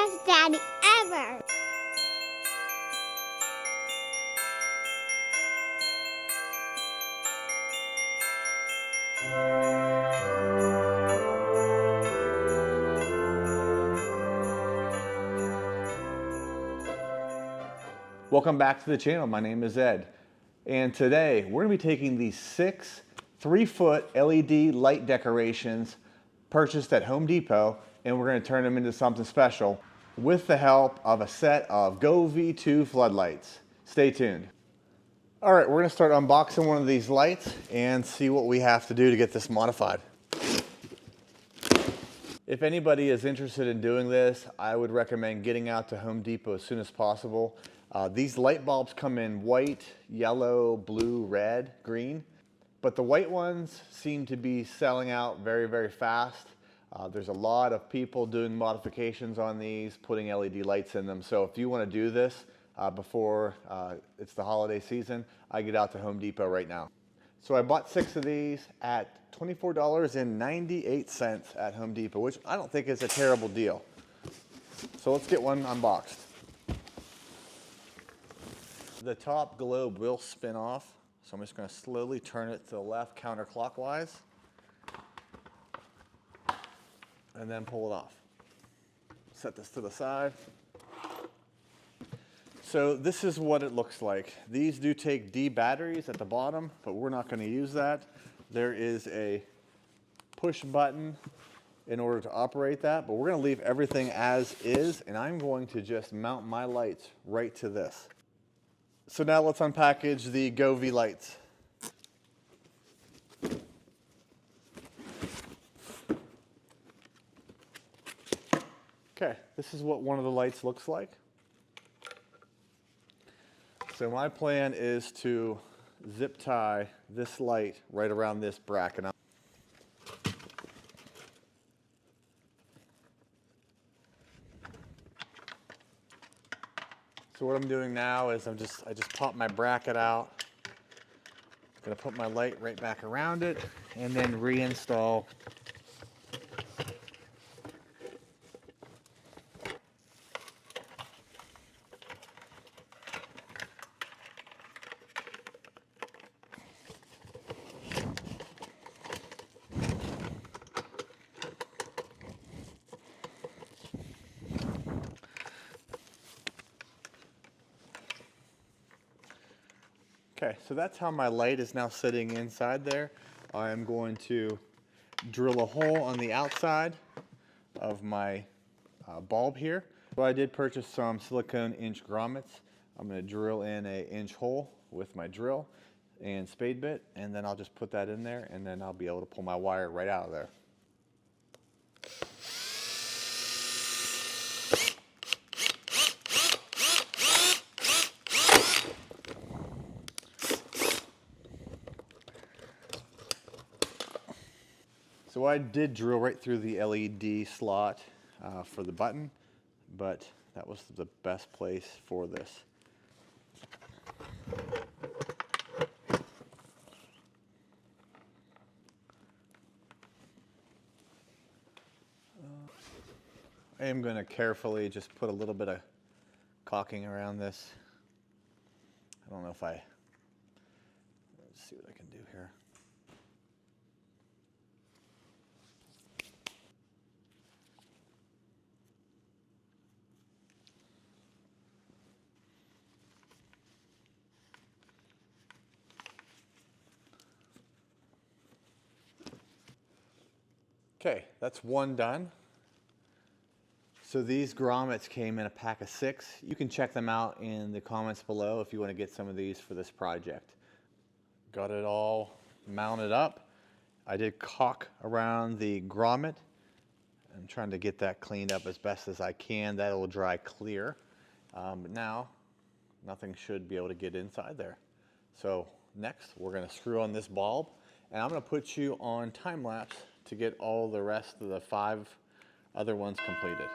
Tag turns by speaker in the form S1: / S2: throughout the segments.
S1: best daddy ever.
S2: Welcome back to the channel. My name is Ed, and today we're going to be taking these 6 3-foot LED light decorations purchased at Home Depot, and we're going to turn them into something special with the help of a set of GoVee floodlights. Stay tuned. All right, we're going to start unboxing one of these lights and see what we have to do to get this modified. If anybody is interested in doing this, I would recommend getting out to Home Depot as soon as possible. These light bulbs come in white, yellow, blue, red, green, but the white ones seem to be selling out very, very fast. There's a lot of people doing modifications on these, putting LED lights in them. So if you want to do this before it's the holiday season, I get out to Home Depot right now. So I bought 6 of these at $24.98 at Home Depot, which I don't think is a terrible deal. So let's get one unboxed. The top globe will spin off, so I'm just going to slowly turn it to the left counterclockwise and then pull it off. Set this to the side. So this is what it looks like. These do take D batteries at the bottom, but we're not going to use that. There is a push button in order to operate that, but we're going to leave everything as is, and I'm going to just mount my lights right to this. So now let's unpackage the GoVee lights. Okay, this is what one of the lights looks like. So my plan is to zip tie this light right around this bracket. So what I'm doing now is I just pop my bracket out. I'm gonna put my light right back around it and then reinstall. Okay, so that's how my light is now sitting inside there. I'm going to drill a hole on the outside of my bulb here. So I did purchase some silicone inch grommets. I'm going to drill in an inch hole with my drill and spade bit, and then I'll just put that in there, and then I'll be able to pull my wire right out of there. So I did drill right through the LED slot for the button, but that was the best place for this. I am going to carefully just put a little bit of caulking around this. I don't know if let's see what I can do here. Okay, that's one done. So these grommets came in a pack of 6. You can check them out in the comments below if you want to get some of these for this project. Got it all mounted up. I did caulk around the grommet. I'm trying to get that cleaned up as best as I can. That will dry clear. But now, nothing should be able to get inside there. So next, we're going to screw on this bulb, and I'm going to put you on time lapse to get all the rest of the 5 other ones completed.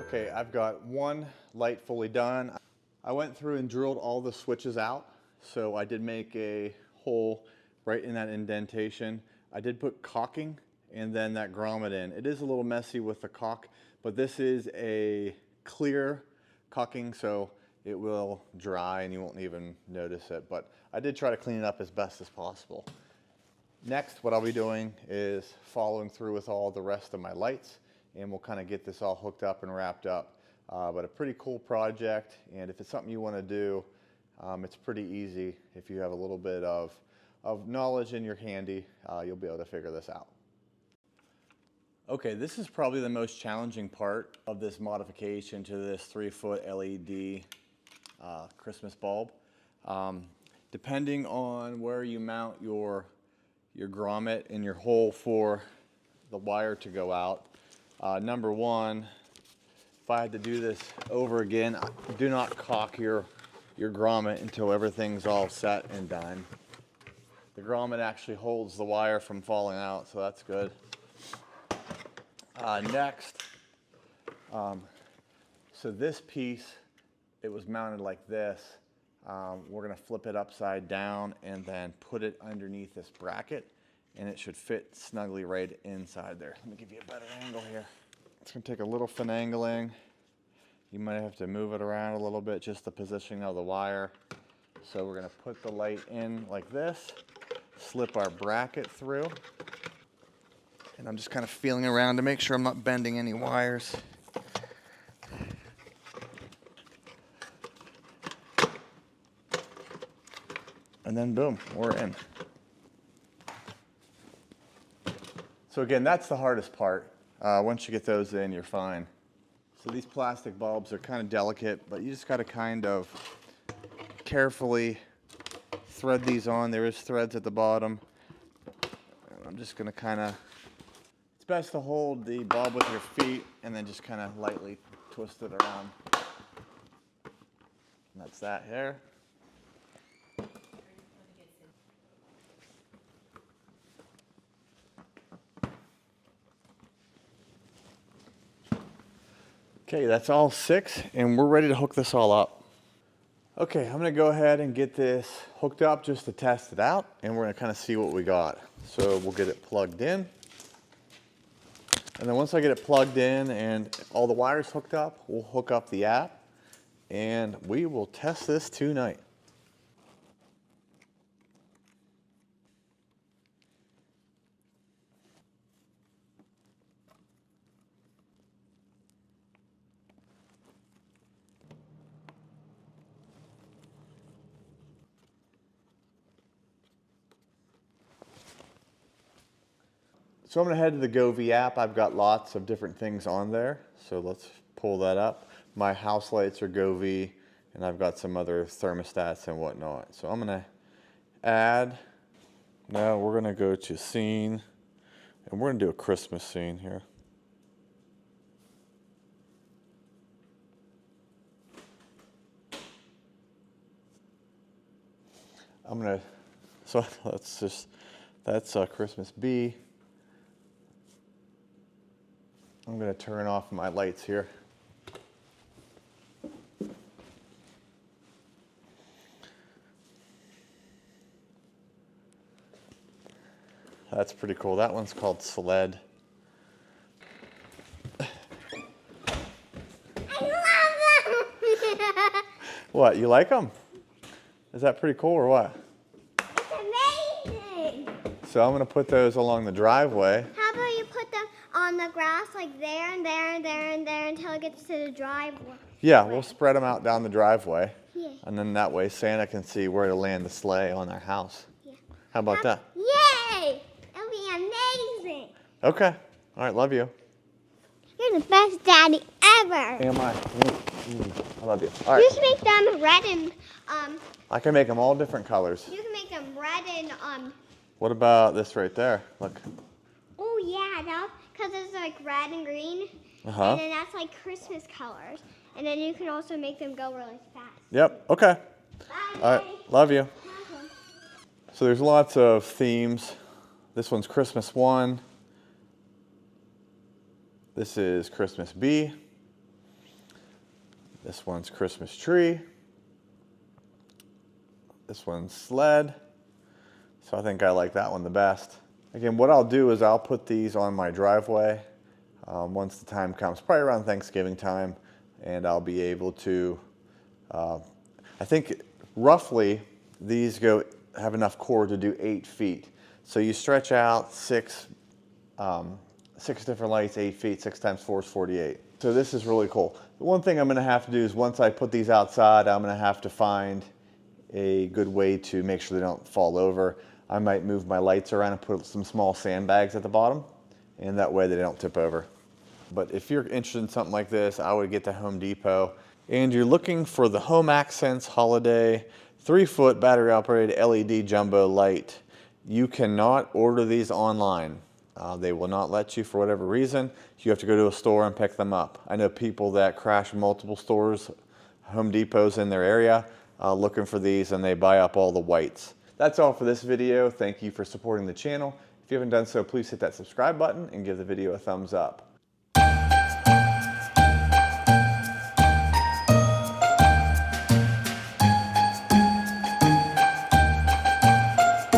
S2: Okay, I've got one light fully done. I went through and drilled all the switches out. So I did make a hole right in that indentation. I did put caulking and then that grommet in. It is a little messy with the caulk, but this is a clear caulking, so it will dry and you won't even notice it. But I did try to clean it up as best as possible. Next, what I'll be doing is following through with all the rest of my lights, and we'll kind of get this all hooked up and wrapped up. But a pretty cool project, and if it's something you want to do, it's pretty easy. If you have a little bit of knowledge in your handy, you'll be able to figure this out. Okay, this is probably the most challenging part of this modification to this 3-foot LED Christmas bulb. Depending on where you mount your grommet and your hole for the wire to go out. Number one, if I had to do this over again, do not caulk your grommet until everything's all set and done. The grommet actually holds the wire from falling out, so that's good. Next, so this piece, it was mounted like this. We're gonna flip it upside down and then put it underneath this bracket, and it should fit snugly right inside there. Let me give you a better angle here. It's gonna take a little finagling. You might have to move it around a little bit, just the positioning of the wire. So we're gonna put the light in like this, slip our bracket through, and I'm just kind of feeling around to make sure I'm not bending any wires. And then boom, we're in. So again, that's the hardest part. Once you get those in, you're fine. So these plastic bulbs are kind of delicate, but you just got to kind of carefully thread these on. There is threads at the bottom. I'm just going to kind of, it's best to hold the bulb with your feet and then just kind of lightly twist it around. And that's that here. Okay, that's all 6, and we're ready to hook this all up. Okay, I'm gonna go ahead and get this hooked up just to test it out, and we're gonna kind of see what we got. So we'll get it plugged in. And then once I get it plugged in and all the wires hooked up, we'll hook up the app, and we will test this tonight. So I'm going to head to the GoVee app. I've got lots of different things on there. So let's pull that up. My house lights are GoVee, and I've got some other thermostats and whatnot. So I'm going to add. Now we're going to go to scene, and we're going to do a Christmas scene here. I'm going to, so let's just, that's Christmas B. I'm going to turn off my lights here. That's pretty cool. That one's called Sled.
S1: I love them!
S2: What, you like them? Is that pretty cool or what?
S1: It's amazing!
S2: So I'm going to put those along the driveway.
S1: How about you put them on the grass like there and there and there and there until it gets to the driveway?
S2: Yeah, we'll spread them out down the driveway.
S1: Yeah.
S2: And then that way Santa can see where to land the sleigh on their house.
S1: Yeah.
S2: How about that?
S1: Yay! That'll be amazing!
S2: Okay. All right, love you.
S1: You're the best daddy ever!
S2: Am I? I love you. All right.
S1: You can make them red and,
S2: I can make them all different colors.
S1: you can make them red and,
S2: What about this right there? Look.
S1: oh yeah, that, because it's like red and green.
S2: Uh-huh.
S1: And then that's like Christmas colors. And then you can also make them go really fast.
S2: Yep. Okay.
S1: Bye,
S2: All
S1: Daddy.
S2: right. Love you.
S1: Okay.
S2: So there's lots of themes. This one's Christmas 1. This is Christmas B. This one's Christmas tree. This one's sled. So I think I like that one the best. Again, what I'll do is I'll put these on my driveway once the time comes, probably around Thanksgiving time, and I'll be able to, I think roughly these have enough cord to do 8 feet. So you stretch out six different lights, 8 feet, 6 times 4 is 48. So this is really cool. The one thing I'm gonna have to do is once I put these outside, I'm gonna have to find a good way to make sure they don't fall over. I might move my lights around and put some small sandbags at the bottom, and that way they don't tip over. But if you're interested in something like this, I would get to Home Depot. And you're looking for the Home Accents Holiday 3-foot battery operated LED jumbo light. You cannot order these online. They will not let you for whatever reason. You have to go to a store and pick them up. I know people that crash multiple stores, Home Depots in their area, looking for these, and they buy up all the whites. That's all for this video. Thank you for supporting the channel. If you haven't done so, please hit that subscribe button and give the video a thumbs up.